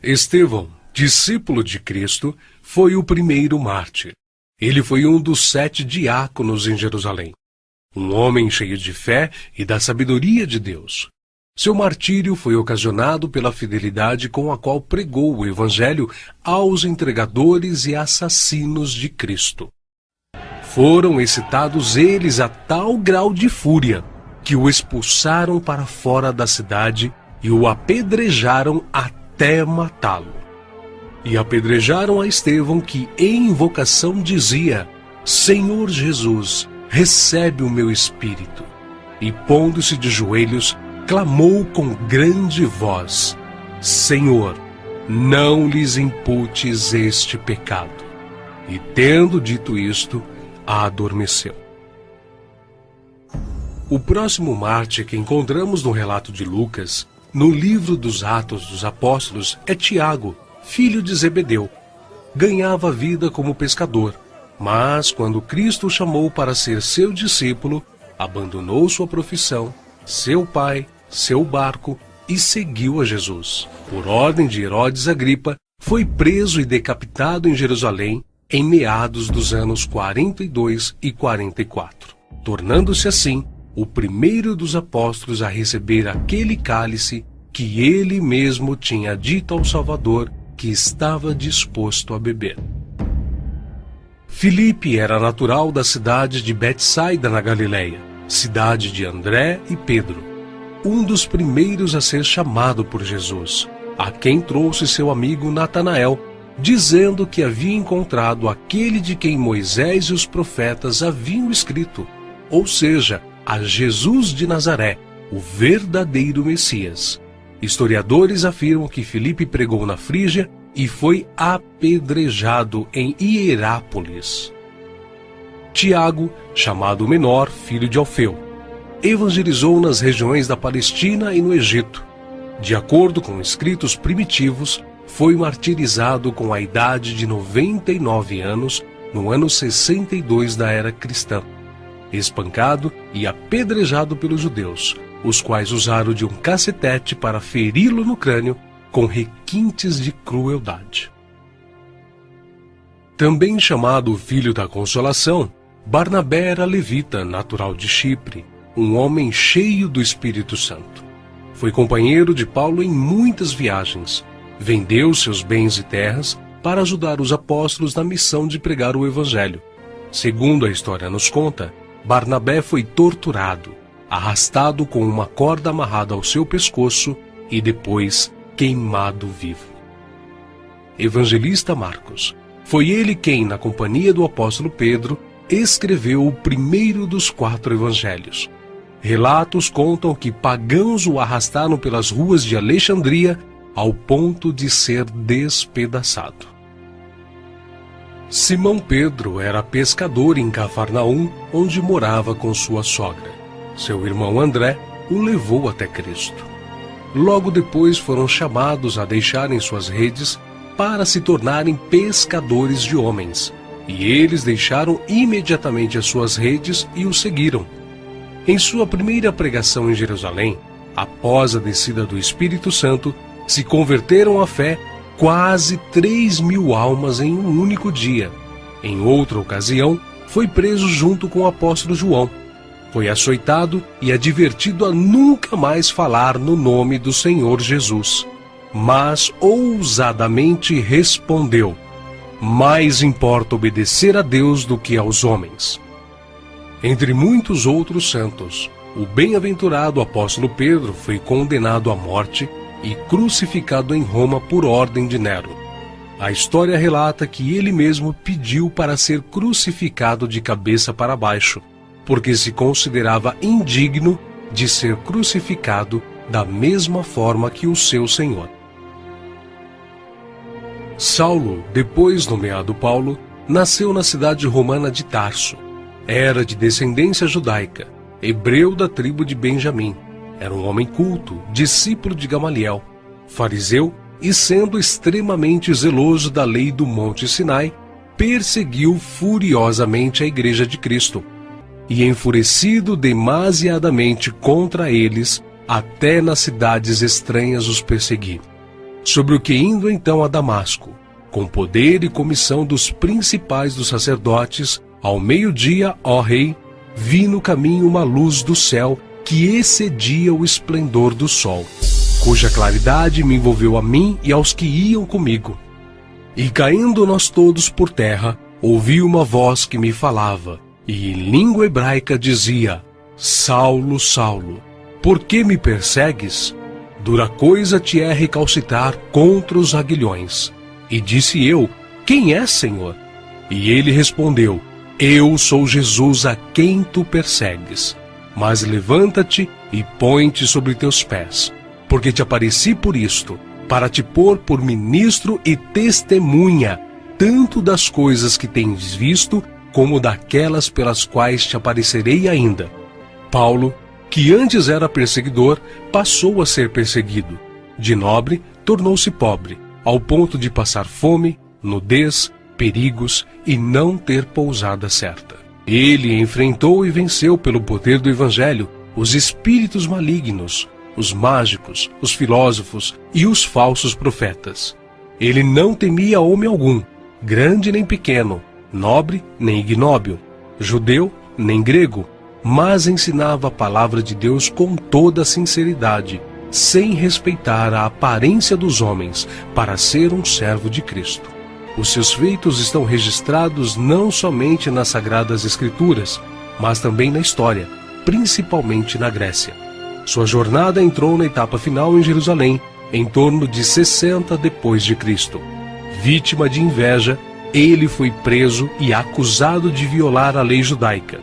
Estevão, discípulo de Cristo, foi o primeiro mártir. Ele foi um dos 7 diáconos em Jerusalém. Um homem cheio de fé e da sabedoria de Deus. Seu martírio foi ocasionado pela fidelidade com a qual pregou o Evangelho aos entregadores e assassinos de Cristo. Foram excitados eles a tal grau de fúria que o expulsaram para fora da cidade e o apedrejaram até matá-lo. E apedrejaram a Estevão, que em invocação dizia: Senhor Jesus, recebe o meu espírito. E pondo-se de joelhos, clamou com grande voz: Senhor, não lhes imputes este pecado. E tendo dito isto, adormeceu. O próximo mártir que encontramos no relato de Lucas, no livro dos Atos dos Apóstolos, é Tiago, filho de Zebedeu. Ganhava vida como pescador, mas quando Cristo o chamou para ser seu discípulo, abandonou sua profissão, seu pai, seu barco e seguiu a Jesus. Por ordem de Herodes Agripa, foi preso e decapitado em Jerusalém em meados dos anos 42 e 44, tornando-se assim o primeiro dos apóstolos a receber aquele cálice que ele mesmo tinha dito ao Salvador que estava disposto a beber. Filipe era natural da cidade de Betsaida, na Galileia, cidade de André e Pedro, um dos primeiros a ser chamado por Jesus, a quem trouxe seu amigo Natanael, dizendo que havia encontrado aquele de quem Moisés e os profetas haviam escrito, ou seja, a Jesus de Nazaré, o verdadeiro Messias. Historiadores afirmam que Filipe pregou na Frígia e foi apedrejado em Hierápolis. Tiago, chamado Menor, filho de Alfeu, evangelizou nas regiões da Palestina e no Egito. De acordo com escritos primitivos, foi martirizado com a idade de 99 anos, no ano 62 da era cristã, espancado e apedrejado pelos judeus, os quais usaram de um cacetete para feri-lo no crânio com requintes de crueldade. Também chamado Filho da Consolação, Barnabé era levita, natural de Chipre, um homem cheio do Espírito Santo. Foi companheiro de Paulo em muitas viagens. Vendeu seus bens e terras para ajudar os apóstolos na missão de pregar o Evangelho. Segundo a história nos conta, Barnabé foi torturado, arrastado com uma corda amarrada ao seu pescoço e depois queimado vivo. Evangelista Marcos. Foi ele quem, na companhia do apóstolo Pedro, escreveu o primeiro dos 4 evangelhos. Relatos contam que pagãos o arrastaram pelas ruas de Alexandria ao ponto de ser despedaçado. Simão Pedro era pescador em Cafarnaum, onde morava com sua sogra. Seu irmão André o levou até Cristo. Logo depois foram chamados a deixarem suas redes para se tornarem pescadores de homens, e eles deixaram imediatamente as suas redes e o seguiram. Em sua primeira pregação em Jerusalém, após a descida do Espírito Santo, se converteram à fé quase 3.000 almas em um único dia. Em outra ocasião, foi preso junto com o apóstolo João. Foi açoitado e advertido a nunca mais falar no nome do Senhor Jesus. Mas ousadamente respondeu: mais importa obedecer a Deus do que aos homens. Entre muitos outros santos, o bem-aventurado apóstolo Pedro foi condenado à morte e crucificado em Roma por ordem de Nero. A história relata que ele mesmo pediu para ser crucificado de cabeça para baixo, porque se considerava indigno de ser crucificado da mesma forma que o seu Senhor. Saulo, depois nomeado Paulo, nasceu na cidade romana de Tarso. Era de descendência judaica, hebreu da tribo de Benjamim. Era um homem culto, discípulo de Gamaliel, fariseu, e sendo extremamente zeloso da lei do Monte Sinai, perseguiu furiosamente a Igreja de Cristo, e enfurecido demasiadamente contra eles, até nas cidades estranhas os persegui. sobre o que indo então a Damasco, com poder e comissão dos principais dos sacerdotes, ao meio-dia, ó rei, vi no caminho uma luz do céu que excedia o esplendor do sol, cuja claridade me envolveu a mim e aos que iam comigo. E caindo nós todos por terra, ouvi uma voz que me falava, e em língua hebraica dizia: Saulo, Saulo, por que me persegues? Dura coisa te é recalcitrar contra os aguilhões. E disse eu: Quem é, Senhor? E ele respondeu: Eu sou Jesus a quem tu persegues. Mas levanta-te e põe-te sobre teus pés, porque te apareci por isto, para te pôr por ministro e testemunha, tanto das coisas que tens visto, como daquelas pelas quais te aparecerei ainda. Paulo, que antes era perseguidor, passou a ser perseguido. De nobre, tornou-se pobre, ao ponto de passar fome, nudez, perigos e não ter pousada certa. Ele enfrentou e venceu pelo poder do Evangelho os espíritos malignos, os mágicos, os filósofos e os falsos profetas. Ele não temia homem algum, grande nem pequeno, nobre nem ignóbil, judeu nem grego, mas ensinava a palavra de Deus com toda a sinceridade, sem respeitar a aparência dos homens, para ser um servo de Cristo. Os seus feitos estão registrados não somente nas Sagradas Escrituras, mas também na história, principalmente na Grécia. Sua jornada entrou na etapa final em Jerusalém, em torno de 60 depois de Cristo. Vítima de inveja, ele foi preso e acusado de violar a lei judaica.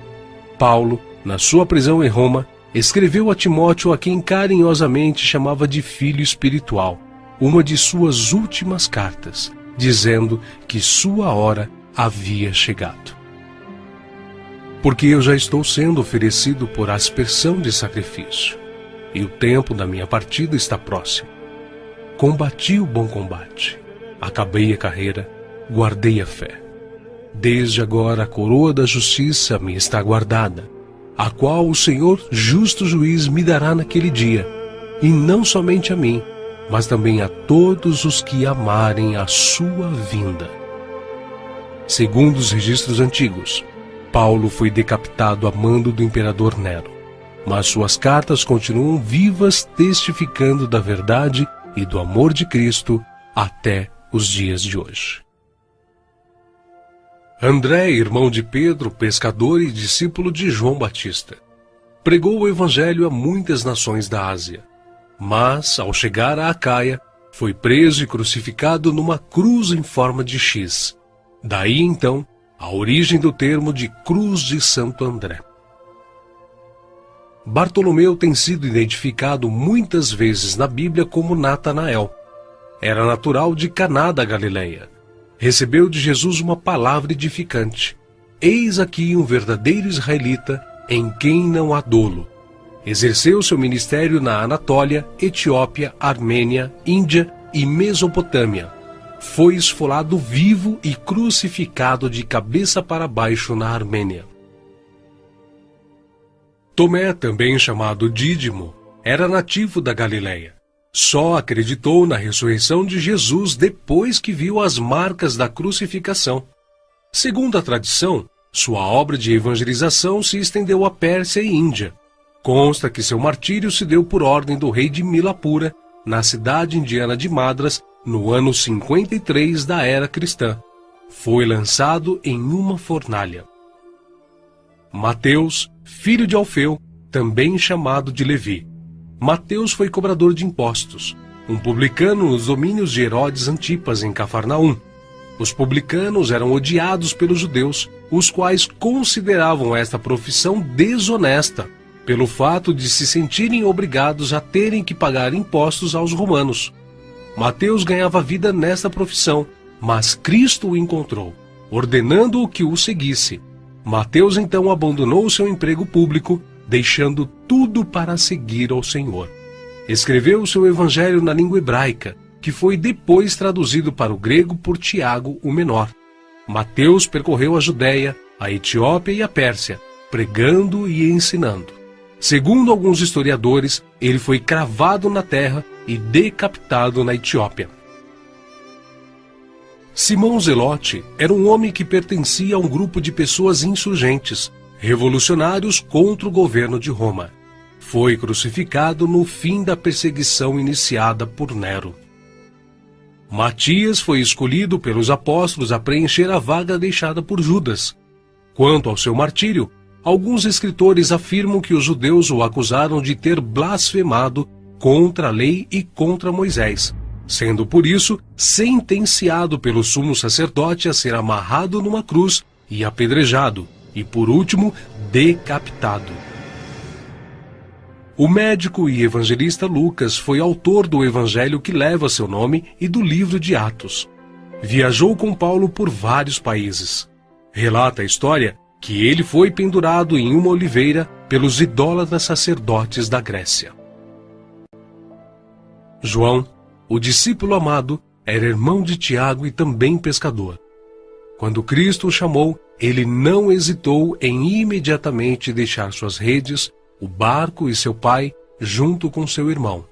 Paulo, na sua prisão em Roma, escreveu a Timóteo, a quem carinhosamente chamava de filho espiritual, uma de suas últimas cartas, dizendo que sua hora havia chegado. Porque eu já estou sendo oferecido por aspersão de sacrifício, e o tempo da minha partida está próximo. Combati o bom combate, acabei a carreira, guardei a fé. Desde agora a coroa da justiça me está guardada, a qual o Senhor justo juiz me dará naquele dia, e não somente a mim, mas também a todos os que amarem a sua vinda. Segundo os registros antigos, Paulo foi decapitado a mando do imperador Nero, mas suas cartas continuam vivas, testificando da verdade e do amor de Cristo até os dias de hoje. André, irmão de Pedro, pescador e discípulo de João Batista, pregou o evangelho a muitas nações da Ásia, mas, ao chegar a Acaia, foi preso e crucificado numa cruz em forma de X. Daí, então, a origem do termo de Cruz de Santo André. Bartolomeu tem sido identificado muitas vezes na Bíblia como Natanael. Era natural de Caná da Galileia. Recebeu de Jesus uma palavra edificante. Eis aqui um verdadeiro israelita, em quem não há dolo. Exerceu seu ministério na Anatólia, Etiópia, Armênia, Índia e Mesopotâmia. Foi esfolado vivo e crucificado de cabeça para baixo na Armênia. Tomé, também chamado Dídimo, era nativo da Galileia. Só acreditou na ressurreição de Jesus depois que viu as marcas da crucificação. Segundo a tradição, sua obra de evangelização se estendeu à Pérsia e Índia. Consta que seu martírio se deu por ordem do rei de Milapura, na cidade indiana de Madras, no ano 53 da era cristã. Foi lançado em uma fornalha. Mateus, filho de Alfeu, também chamado de Levi. Mateus foi cobrador de impostos, um publicano nos domínios de Herodes Antipas, em Cafarnaum. Os publicanos eram odiados pelos judeus, os quais consideravam esta profissão desonesta, pelo fato de se sentirem obrigados a terem que pagar impostos aos romanos. Mateus ganhava vida nesta profissão, mas Cristo o encontrou, ordenando-o que o seguisse. Mateus então abandonou seu emprego público, deixando tudo para seguir ao Senhor. Escreveu o seu evangelho na língua hebraica, que foi depois traduzido para o grego por Tiago o Menor. Mateus percorreu a Judéia, a Etiópia e a Pérsia, pregando e ensinando. Segundo alguns historiadores, ele foi cravado na terra e decapitado na Etiópia. Simão Zelote era um homem que pertencia a um grupo de pessoas insurgentes, revolucionários contra o governo de Roma. Foi crucificado no fim da perseguição iniciada por Nero. Matias foi escolhido pelos apóstolos a preencher a vaga deixada por Judas. Quanto ao seu martírio, alguns escritores afirmam que os judeus o acusaram de ter blasfemado contra a lei e contra Moisés, sendo por isso sentenciado pelo sumo sacerdote a ser amarrado numa cruz e apedrejado, e por último, decapitado. O médico e evangelista Lucas foi autor do evangelho que leva seu nome e do livro de Atos. Viajou com Paulo por vários países. Relata a história que ele foi pendurado em uma oliveira pelos idólatras sacerdotes da Grécia. João, o discípulo amado, era irmão de Tiago e também pescador. Quando Cristo o chamou, ele não hesitou em imediatamente deixar suas redes, o barco e seu pai, junto com seu irmão.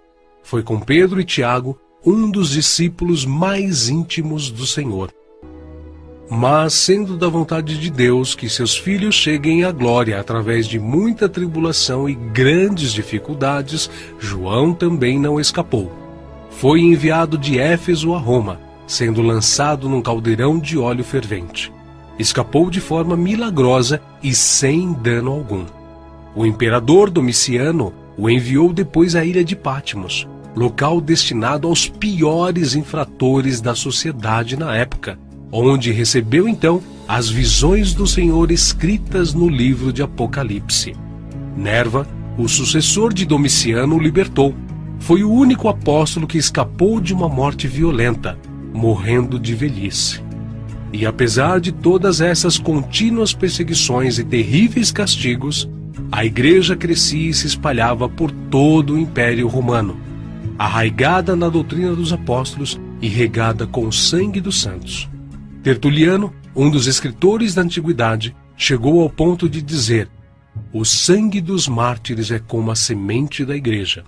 Foi com Pedro e Tiago, um dos discípulos mais íntimos do Senhor. Mas, sendo da vontade de Deus que seus filhos cheguem à glória através de muita tribulação e grandes dificuldades, João também não escapou. Foi enviado de Éfeso a Roma, sendo lançado num caldeirão de óleo fervente. Escapou de forma milagrosa e sem dano algum. O imperador Domiciano o enviou depois à ilha de Patmos, local destinado aos piores infratores da sociedade na época, onde recebeu então as visões do Senhor escritas no livro de Apocalipse. Nerva, o sucessor de Domiciano, o libertou. Foi o único apóstolo que escapou de uma morte violenta, morrendo de velhice. E apesar de todas essas contínuas perseguições e terríveis castigos, a igreja crescia e se espalhava por todo o Império Romano, arraigada na doutrina dos apóstolos e regada com o sangue dos santos. Tertuliano, um dos escritores da antiguidade, chegou ao ponto de dizer: "O sangue dos mártires é como a semente da igreja."